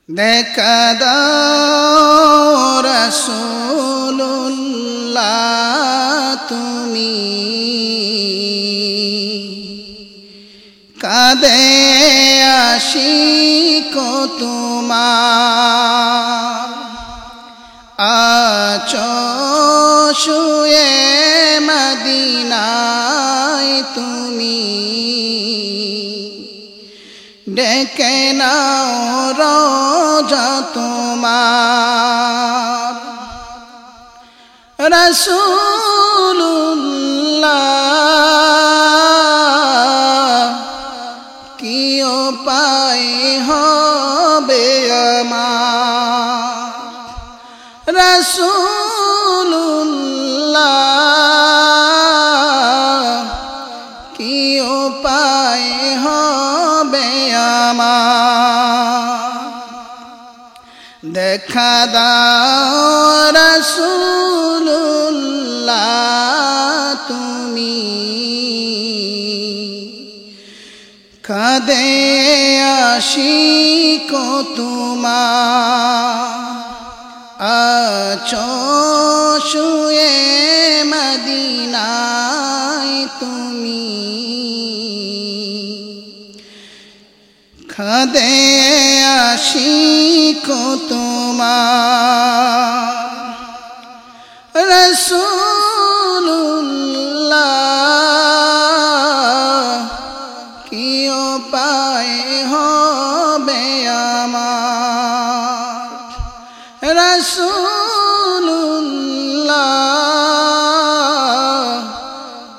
দেখা দাও রাসূলুল্লাহ তুমি কাঁদে আশিক তোমার আছো শুয়ে মদিনায় তুমি ডেকে নাও রোজা তোমার রাসূলুল্লাহ কি উপায় হবে আমার রাসূলুল্লাহ কি উপায় হবে আমার দেখা দাও রাসূলুল্লাহ তুমি কাঁদে আশিক তোমার আছো শুয়ে মদিনায় তুমি কাঁদে আশিক তোমার রাসূলুল্লাহ কি উপায় হবে আমার রাসূলুল্লাহ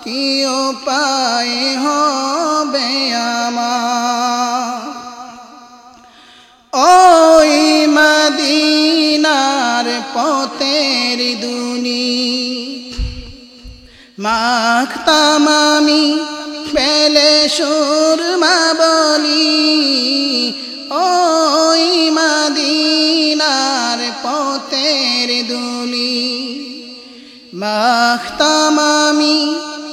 কি উপায় হবে আমার ওই মদিনার পথের দুনি মাখতাম আমি পেলে সুরমা বলি ওই মদিনার পথের দুলি মাখতাম আমি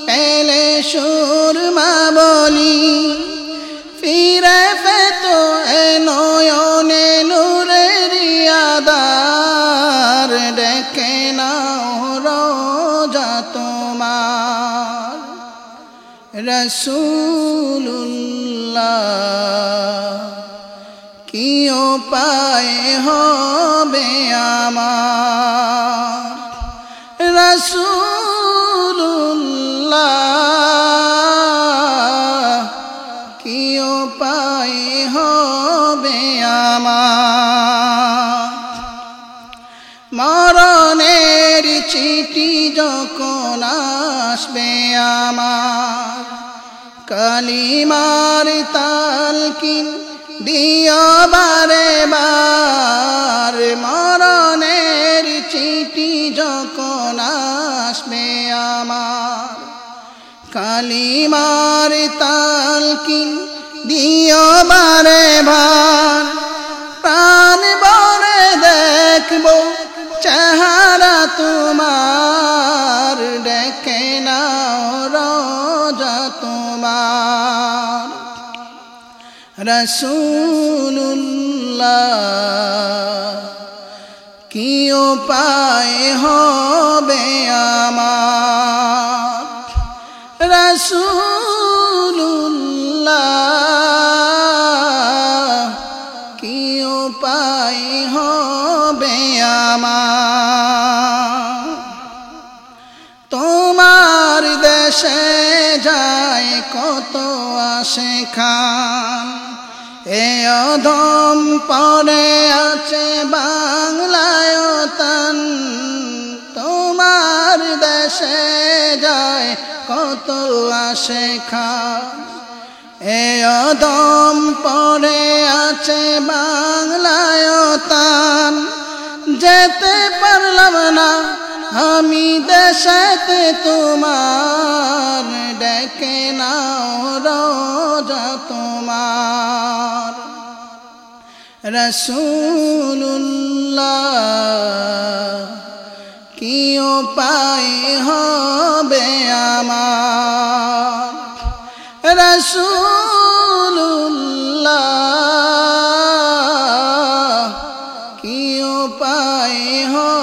পেলে সুরমা বলি ফিরে পেত এ নয়নে নূরের আধার ডেকে নাও রোজা তোমার রাসূলুল্লাহ কি উপায় হবে আমার রাসূলুল্লাহ কি উপায় হবে আমার মরণের চিঠি যখন আসবে আমার কালিমার তালকিন দিও বারে বার মরণের চিঠি যখন আসবে আমার কালিমার তালকিন দিও বারে বার প্রাণ ভরে দেখবো চেহারা তোমার ডেকে নাও রোজা তোমার রাসূলুল্লাহ কি উপায় হবে আমার রাসূলুল্লাহ কি উপায় হবে আমার তোমার দেশে যায় কত আশিকান এ অধম পড়ে আছে বাংলায় তান তোমার দেশে যায় কত আশিকান এ অধম পড়ে আছে বাংলায় তান যেতে পারলাম না আমি দেশেতে তোমার ডেকে নাও রোজা তোমার রাসূলুল্লাহ কি উপায় হবে আমার রাসূলুল্লাহ কি উপায় হবে